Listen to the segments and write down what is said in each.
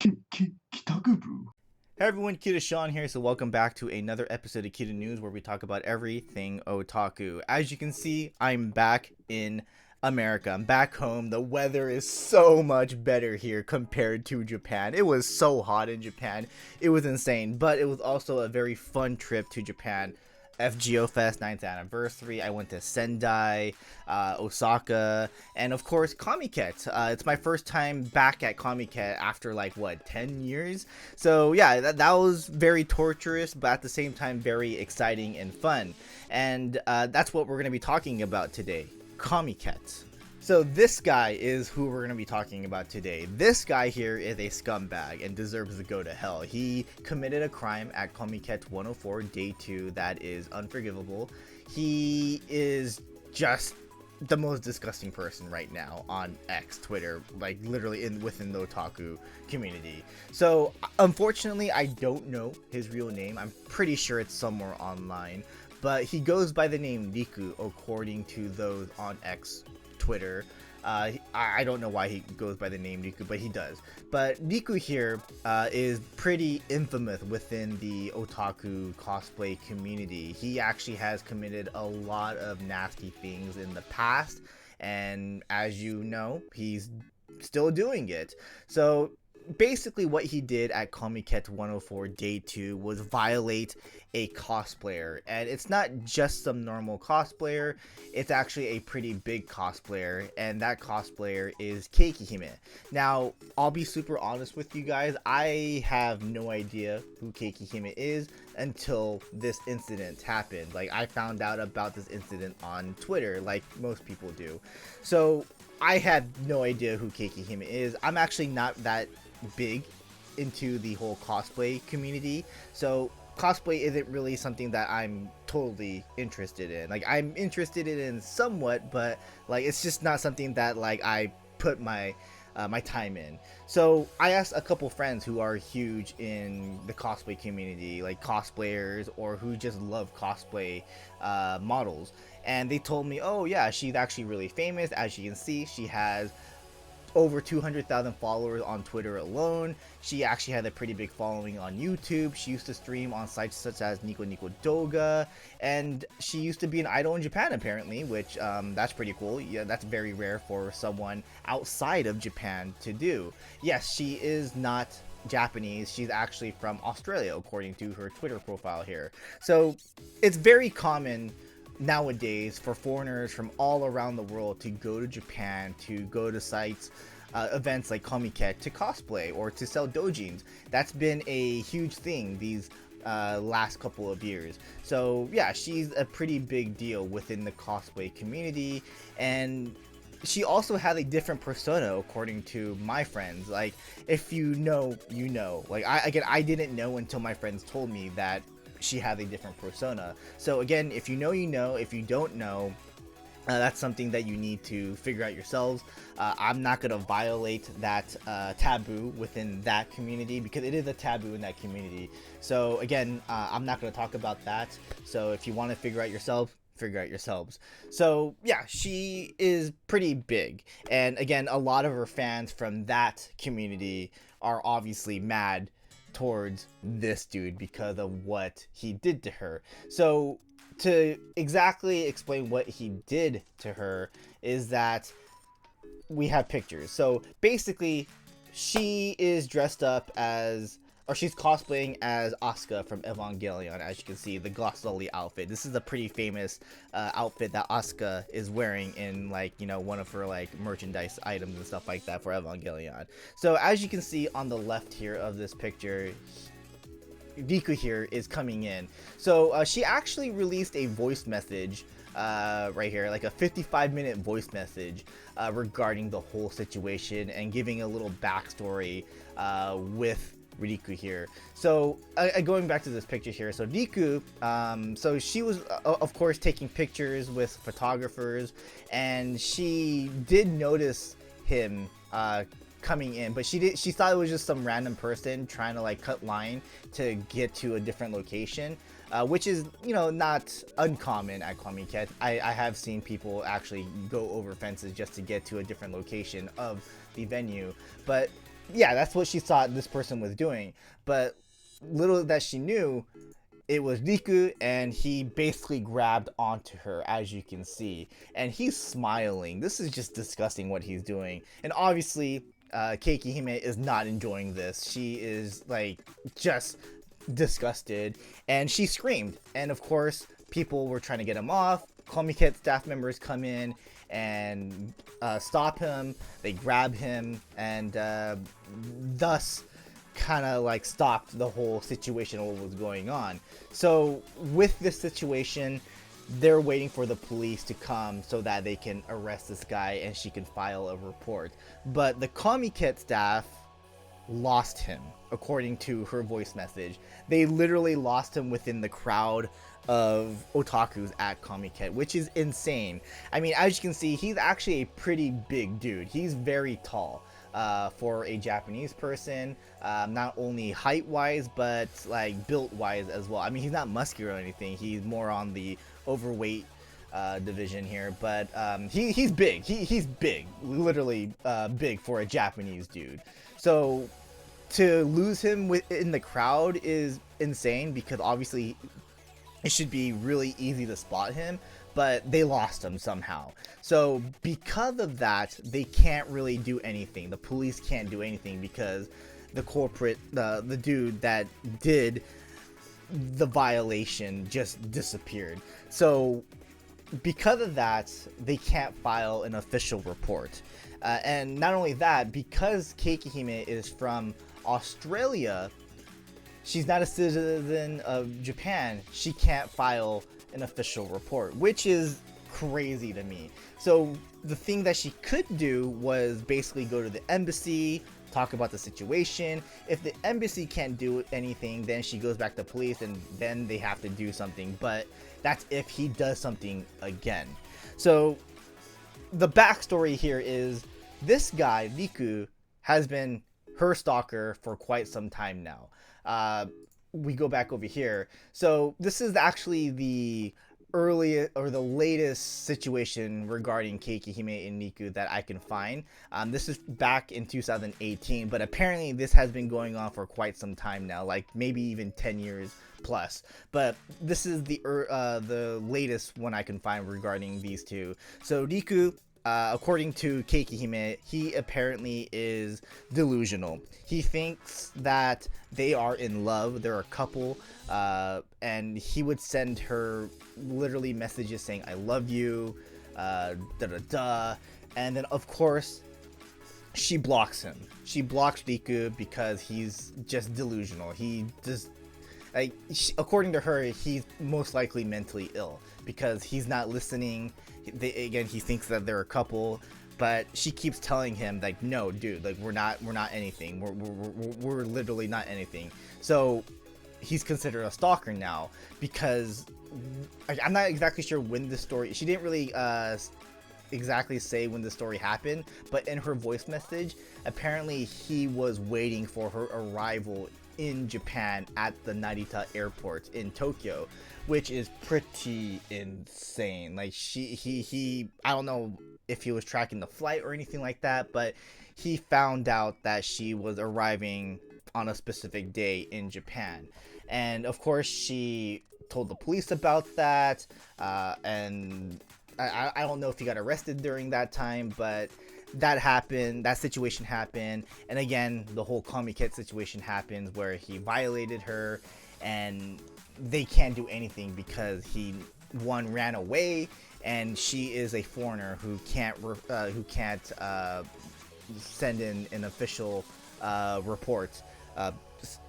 Kitaku. Hey everyone, KitaSean here, so welcome back to another episode of KitaNews where we talk about everything otaku. As you can see, I'm back in America. I'm back home. The weather is so much better here compared to Japan. It was so hot in Japan. It was insane, but it was also a very fun trip to Japan. FGO Fest 9th anniversary. I went to Sendai, Osaka, and of course Comiket. It's my first time back at Comiket after like what 10 years. So yeah, that was very torturous, but at the same time very exciting and fun. And that's what we're going to be talking about today. Comiket. So this guy is who we're going to be talking about today. This guy here is a scumbag and deserves to go to hell. He committed a crime at Comiket 104 Day 2 that is unforgivable. He is just the most disgusting person right now on X, Twitter, like literally within the otaku community. So unfortunately, I don't know his real name. I'm pretty sure it's somewhere online, but he goes by the name Riku according to those on X Twitter. I don't know why he goes by the name Riku, but he does. But Riku here is pretty infamous within the otaku cosplay community. He actually has committed a lot of nasty things in the past, and as you know, he's still doing it. So basically what he did at Comiket 104 Day 2 was violate a cosplayer, and it's not just some normal cosplayer, it's actually a pretty big cosplayer, and that cosplayer is Keekihime. Now, I'll be super honest with you guys, I have no idea who Keekihime is until this incident happened. Like, I found out about this incident on Twitter, like most people do. So, I had no idea who Keekihime is. I'm actually not that big into the whole cosplay community, so cosplay isn't really something that I'm totally interested in. Like, I'm interested in somewhat, but like it's just not something that like I put my my time in. So I asked a couple friends who are huge in the cosplay community, like cosplayers or who just love cosplay models, and they told me, oh yeah, she's actually really famous. As you can see, she has over 200,000 followers on Twitter alone. She actually had a pretty big following on YouTube. She used to stream on sites such as Nico Nico Doga, and she used to be an idol in Japan apparently, which that's pretty cool. Yeah, that's very rare for someone outside of Japan to do. Yes, she is not Japanese. She's actually from Australia according to her Twitter profile here. So it's very common nowadays for foreigners from all around the world to go to Japan, to go to sites, events like Comiket to cosplay or to sell dojins. That's been a huge thing these last couple of years. So yeah, she's a pretty big deal within the cosplay community, and she also has a different persona according to my friends. Like, if you know, you know. Like, I didn't know until my friends told me that she has a different persona. So again, if you know, you know. If you don't know, that's something that you need to figure out yourselves. I'm not going to violate that taboo within that community, because it is a taboo in that community. So again, I'm not going to talk about that. So if you want to figure out yourself, figure out yourselves. So yeah, she is pretty big, and again, a lot of her fans from that community are obviously mad towards this dude because of what he did to her. So to exactly explain what he did to her is that we have pictures. So basically, she is dressed up as, or she's cosplaying as Asuka from Evangelion. As you can see, the glossy outfit. This is a pretty famous outfit that Asuka is wearing in, like, you know, one of her like merchandise items and stuff like that for Evangelion. So as you can see on the left here of this picture, Riku here is coming in. So she actually released a voice message right here, like a 55-minute voice message regarding the whole situation and giving a little backstory with Riku here. So going back to this picture here, so Riku, so she was of course taking pictures with photographers, and she did notice him coming in, but she thought it was just some random person trying to like cut line to get to a different location, which is, you know, not uncommon at Comiket. I have seen people actually go over fences just to get to a different location of the venue. But yeah, that's what she thought this person was doing. But little that she knew, it was Riku, and he basically grabbed onto her, as you can see, and he's smiling. This is just disgusting what he's doing, and obviously, Keikihime is not enjoying this. She is like just disgusted, and she screamed. And of course, people were trying to get him off. Comiket staff members come in and stop him. They grab him, and thus kind of like stopped the whole situation of what was going on. So with this situation, they're waiting for the police to come so that they can arrest this guy and she can file a report. But the Comiket staff lost him, according to her voice message. They literally lost him within the crowd of otakus at Comiket, which is insane. I mean, as you can see, he's actually a pretty big dude. He's very tall. For a Japanese person, not only height-wise, but like built-wise as well. I mean, he's not muscular or anything. He's more on the overweight division here, but he's big. He's big, literally big for a Japanese dude. So to lose him in the crowd is insane, because obviously it should be really easy to spot him, but they lost him somehow. So because of that, they can't really do anything. The police can't do anything because the corporate, the dude that did the violation just disappeared. So because of that, they can't file an official report. And not only that, because Keikihime is from Australia, she's not a citizen of Japan, she can't file an official report, which is crazy to me. So the thing that she could do was basically go to the embassy, talk about the situation. If the embassy can't do anything, then she goes back to police, and then they have to do something. But that's if he does something again. So the backstory here is this guy, Riku, has been her stalker for quite some time now. We go back over here. So this is actually the earliest or the latest situation regarding Keikihime and Riku that I can find. This is back in 2018, but apparently this has been going on for quite some time now, like maybe even 10 years plus. But this is the latest one I can find regarding these two. So Riku, according to Keikihime, he apparently is delusional. He thinks that they are in love, they're a couple, and he would send her literally messages saying, I love you, and then of course, she blocks him. She blocks Riku because he's just delusional. He just, like, according to her, he's most likely mentally ill because he's not listening. Again, he thinks that they're a couple, but she keeps telling him like, no, dude, like we're not anything. We're literally not anything. So he's considered a stalker now because I'm not exactly sure when the story. She didn't really exactly say when the story happened, but in her voice message, apparently he was waiting for her arrival in Japan at the Narita airport in Tokyo, which is pretty insane. Like he I don't know if he was tracking the flight or anything like that, but he found out that she was arriving on a specific day in Japan. And of course she told the police about that, and I don't know if he got arrested during that time, but that happened, that situation happened. And again, the whole Comiket situation happens where he violated her, and they can't do anything because he ran away, and she is a foreigner who can't send in an official report.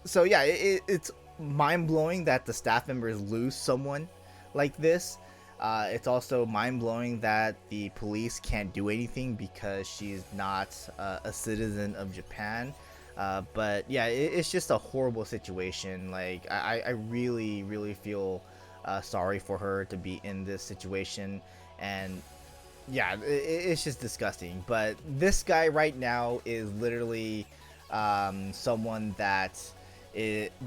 So yeah, it's mind-blowing that the staff members lose someone like this. It's also mind-blowing that the police can't do anything because she's not a citizen of Japan. But yeah, it's just a horrible situation. Like I really feel sorry for her to be in this situation, and yeah, it's just disgusting. But this guy right now is literally someone that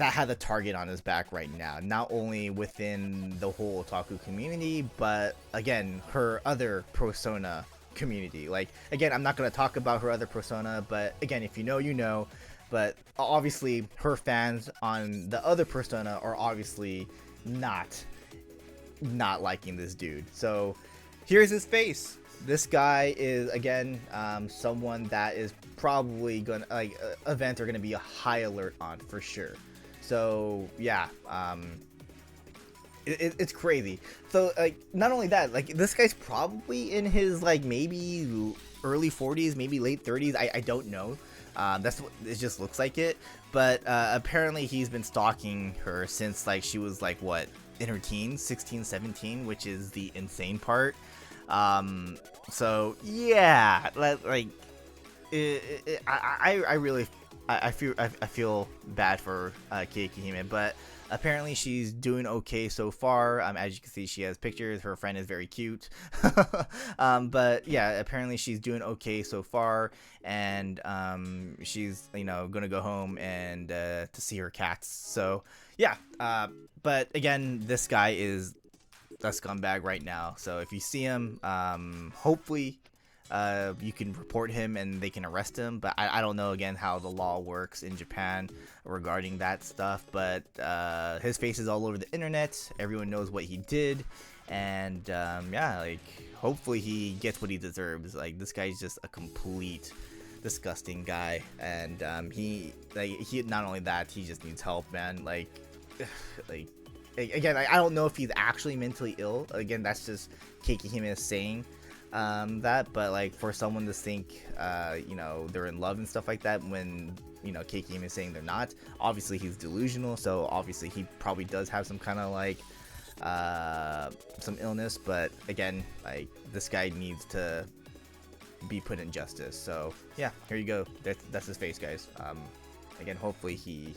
has a target on his back right now, not only within the whole otaku community, but again, her other persona community. Like, again, I'm not going to talk about her other persona, but again, if you know, you know. But obviously her fans on the other persona are obviously not liking this dude. So here's his face. This guy is, again, someone that is probably gonna, like, events are gonna be a high alert on for sure. So yeah, it's crazy. So, like, not only that, like, this guy's probably in his, like, maybe early 40s, maybe late 30s. I don't know. That's what it just looks like it. But apparently he's been stalking her since, like, she was, like, what, in her teens, 16, 17, which is the insane part. So yeah, like, I really feel bad for Keekihime, but apparently she's doing okay so far. As you can see, she has pictures. Her friend is very cute. But yeah, apparently she's doing okay so far, and she's, you know, gonna go home and to see her cats. So yeah, but again, this guy is a scumbag right now. So if you see him, hopefully you can report him and they can arrest him. But I don't know, again, how the law works in Japan regarding that stuff. But his face is all over the internet. Everyone knows what he did. And yeah, like, hopefully he gets what he deserves. Like, this guy's just a complete disgusting guy. And he not only that, he just needs help, man. Like again, I don't know if he's actually mentally ill. Again, that's just Keekihime saying that. But, like, for someone to think, you know, they're in love and stuff like that, when, you know, Keekihime is saying they're not, obviously he's delusional. So obviously he probably does have some kind of, like, some illness. But again, like, this guy needs to be put in justice. So yeah, here you go. That's his face, guys. Again, hopefully he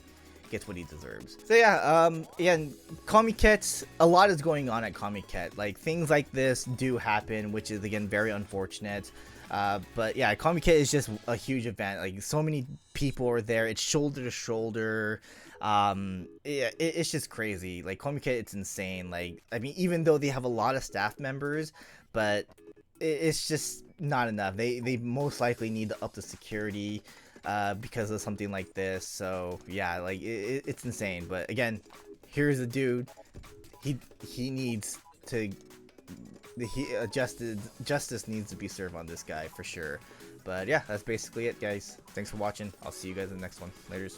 gets what he deserves. So yeah, again, Comiket, a lot is going on at Comiket. Like, things like this do happen, which is, again, very unfortunate. But yeah, Comiket is just a huge event. Like, so many people are there. It's shoulder to shoulder. It's just crazy. Like, Comiket, it's insane. Like, I mean, even though they have a lot of staff members, but it's just not enough. They most likely need to up the security because of something like this. So yeah, like, it's insane. But again, here's a dude. He needs to. Justice needs to be served on this guy for sure. But yeah, that's basically it, guys. Thanks for watching. I'll see you guys in the next one. Laters.